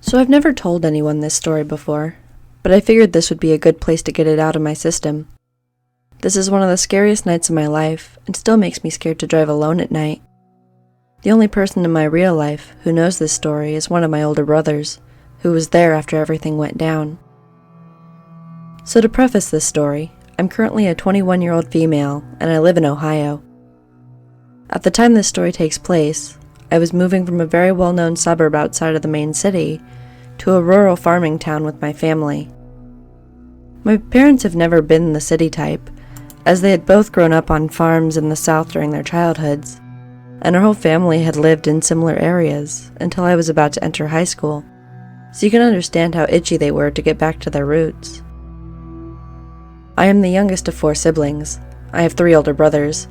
So I've never told anyone this story before, but I figured this would be a good place to get it out of my system. This is one of the scariest nights of my life, and still makes me scared to drive alone at night. The only person in my real life who knows this story is one of my older brothers, who was there after everything went down. So to preface this story, I'm currently a 21-year-old female, and I live in Ohio. At the time this story takes place, I was moving from a very well-known suburb outside of the main city to a rural farming town with my family. My parents have never been the city type, as they had both grown up on farms in the South during their childhoods, and our whole family had lived in similar areas until I was about to enter high school, so you can understand how itchy they were to get back to their roots. I am the youngest of 4 siblings. I have 3 older brothers,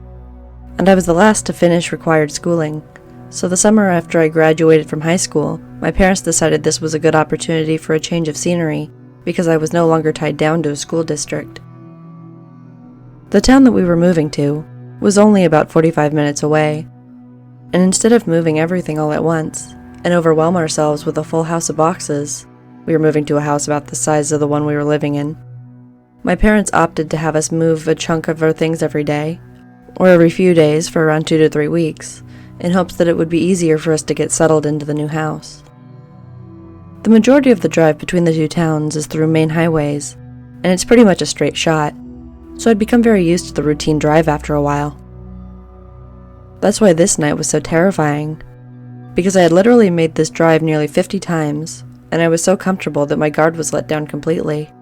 and I was the last to finish required schooling, so the summer after I graduated from high school, my parents decided this was a good opportunity for a change of scenery because I was no longer tied down to a school district. The town that we were moving to was only about 45 minutes away, and instead of moving everything all at once and overwhelm ourselves with a full house of boxes, we were moving to a house about the size of the one we were living in. My parents opted to have us move a chunk of our things every day, or every few days for around 2 to 3 weeks, in hopes that it would be easier for us to get settled into the new house. The majority of the drive between the 2 towns is through main highways, and it's pretty much a straight shot, so I'd become very used to the routine drive after a while. That's why this night was so terrifying, because I had literally made this drive nearly 50 times, and I was so comfortable that my guard was let down completely.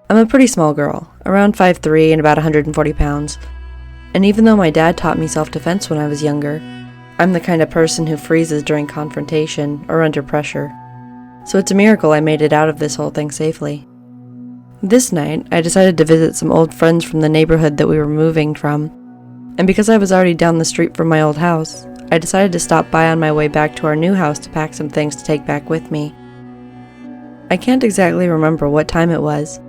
I'm a pretty small girl, around 5'3" and about 140 pounds, and even though my dad taught me self-defense when I was younger, I'm the kind of person who freezes during confrontation or under pressure, so it's a miracle I made it out of this whole thing safely. This night, I decided to visit some old friends from the neighborhood that we were moving from, and because I was already down the street from my old house, I decided to stop by on my way back to our new house to pack some things to take back with me. I can't exactly remember what time it was.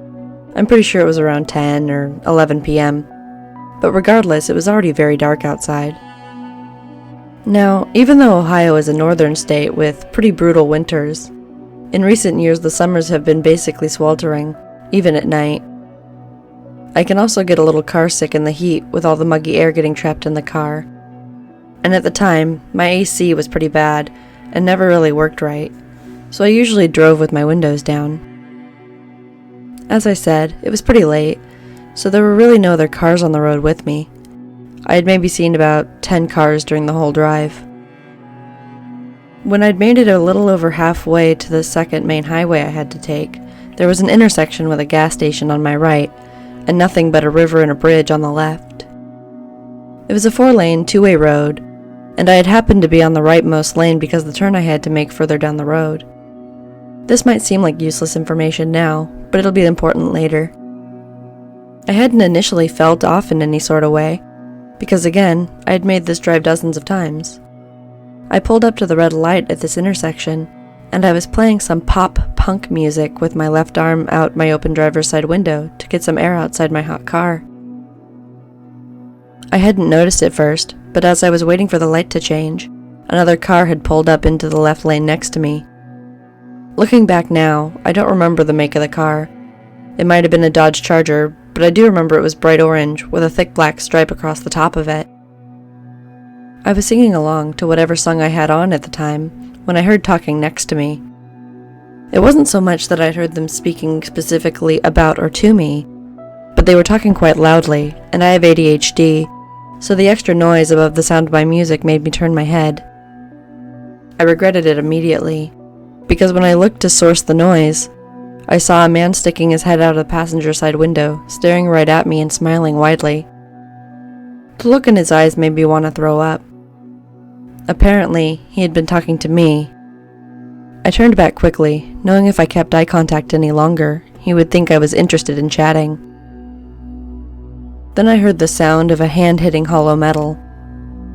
I'm pretty sure it was around 10 or 11 p.m., but regardless, it was already very dark outside. Now, even though Ohio is a northern state with pretty brutal winters, in recent years the summers have been basically sweltering, even at night. I can also get a little car sick in the heat with all the muggy air getting trapped in the car. And at the time, my AC was pretty bad and never really worked right, so I usually drove with my windows down. As I said, it was pretty late, so there were really no other cars on the road with me. I had maybe seen about 10 cars during the whole drive. When I'd made it a little over halfway to the second main highway I had to take, there was an intersection with a gas station on my right, and nothing but a river and a bridge on the left. It was a 4-lane, 2-way road, and I had happened to be on the rightmost lane because of the turn I had to make further down the road. This might seem like useless information now, but it'll be important later. I hadn't initially felt off in any sort of way, because again, I had made this drive dozens of times. I pulled up to the red light at this intersection, and I was playing some pop-punk music with my left arm out my open driver's side window to get some air outside my hot car. I hadn't noticed at first, but as I was waiting for the light to change, another car had pulled up into the left lane next to me. Looking back now, I don't remember the make of the car. It might have been a Dodge Charger, but I do remember it was bright orange with a thick black stripe across the top of it. I was singing along to whatever song I had on at the time when I heard talking next to me. It wasn't so much that I'd heard them speaking specifically about or to me, but they were talking quite loudly, and I have ADHD, so the extra noise above the sound of my music made me turn my head. I regretted it immediately, because when I looked to source the noise, I saw a man sticking his head out of the passenger side window, staring right at me and smiling widely. The look in his eyes made me want to throw up. Apparently, he had been talking to me. I turned back quickly, knowing if I kept eye contact any longer, he would think I was interested in chatting. Then I heard the sound of a hand hitting hollow metal.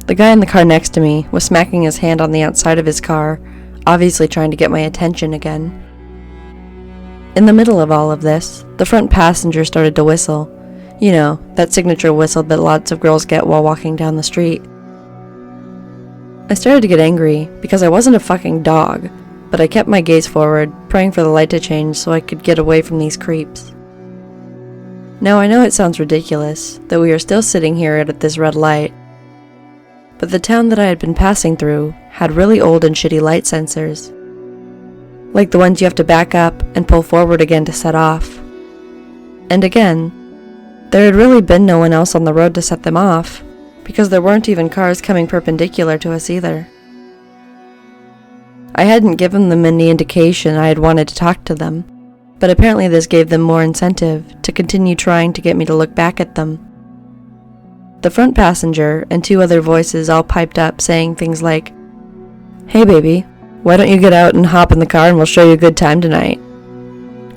The guy in the car next to me was smacking his hand on the outside of his car, obviously trying to get my attention again. In the middle of all of this, the front passenger started to whistle. You know, that signature whistle that lots of girls get while walking down the street. I started to get angry because I wasn't a fucking dog, but I kept my gaze forward, praying for the light to change so I could get away from these creeps. Now I know it sounds ridiculous that we are still sitting here at this red light, but the town that I had been passing through had really old and shitty light sensors, like the ones you have to back up and pull forward again to set off. And again, there had really been no one else on the road to set them off, because there weren't even cars coming perpendicular to us either. I hadn't given them any indication I had wanted to talk to them, but apparently this gave them more incentive to continue trying to get me to look back at them. The front passenger and 2 other voices all piped up saying things like, "Hey baby, why don't you get out and hop in the car and we'll show you a good time tonight?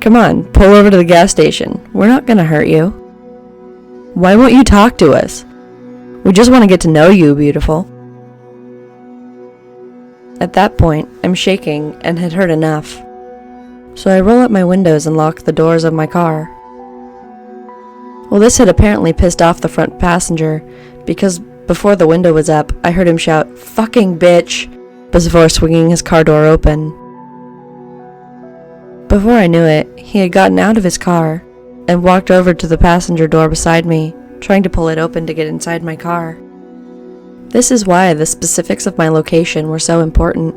Come on, pull over to the gas station. We're not gonna hurt you. Why won't you talk to us? We just want to get to know you, beautiful." At that point, I'm shaking and had heard enough, so I roll up my windows and lock the doors of my car. Well, this had apparently pissed off the front passenger, because before the window was up, I heard him shout, "Fucking bitch," before swinging his car door open. Before I knew it, he had gotten out of his car and walked over to the passenger door beside me, trying to pull it open to get inside my car. This is why the specifics of my location were so important.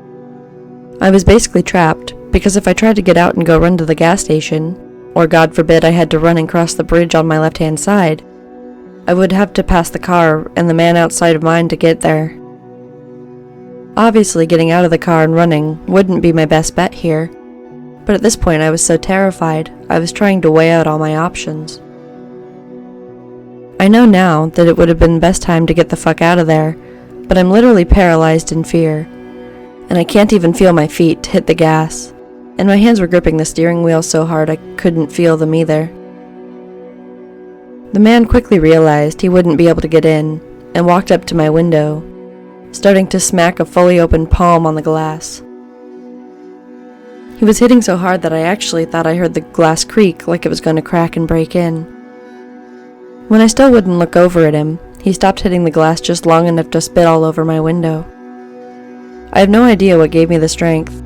I was basically trapped, because if I tried to get out and go run to the gas station, or God forbid I had to run and cross the bridge on my left-hand side, I would have to pass the car and the man outside of mine to get there. Obviously, getting out of the car and running wouldn't be my best bet here, but at this point I was so terrified, I was trying to weigh out all my options. I know now that it would have been best time to get the fuck out of there, but I'm literally paralyzed in fear, and I can't even feel my feet to hit the gas, and my hands were gripping the steering wheel so hard I couldn't feel them either. The man quickly realized he wouldn't be able to get in, and walked up to my window, starting to smack a fully open palm on the glass. He was hitting so hard that I actually thought I heard the glass creak like it was going to crack and break in. When I still wouldn't look over at him, he stopped hitting the glass just long enough to spit all over my window. I have no idea what gave me the strength.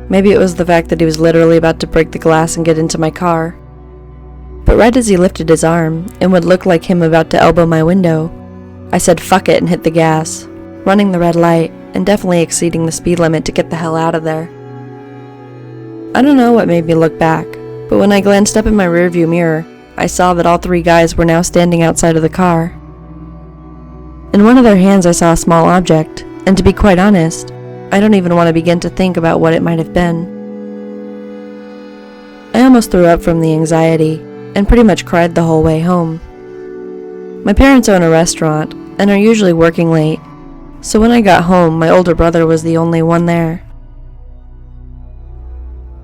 Maybe it was the fact that he was literally about to break the glass and get into my car. But right as he lifted his arm, and would look like him about to elbow my window, I said fuck it and hit the gas, running the red light, and definitely exceeding the speed limit to get the hell out of there. I don't know what made me look back, but when I glanced up in my rearview mirror, I saw that all 3 guys were now standing outside of the car. In one of their hands I saw a small object, and to be quite honest, I don't even want to begin to think about what it might have been. I almost threw up from the anxiety, and pretty much cried the whole way home. My parents own a restaurant, and are usually working late, so when I got home, my older brother was the only one there.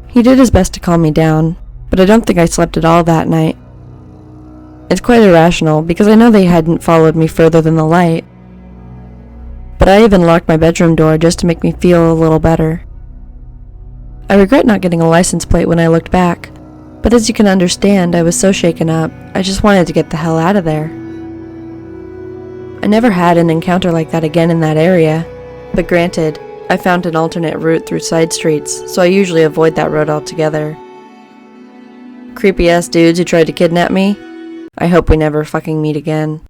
He did his best to calm me down, but I don't think I slept at all that night. It's quite irrational, because I know they hadn't followed me further than the light. But I even locked my bedroom door just to make me feel a little better. I regret not getting a license plate when I looked back, but as you can understand, I was so shaken up, I just wanted to get the hell out of there. I never had an encounter like that again in that area, but granted, I found an alternate route through side streets, so I usually avoid that road altogether. Creepy ass dudes who tried to kidnap me? I hope we never fucking meet again.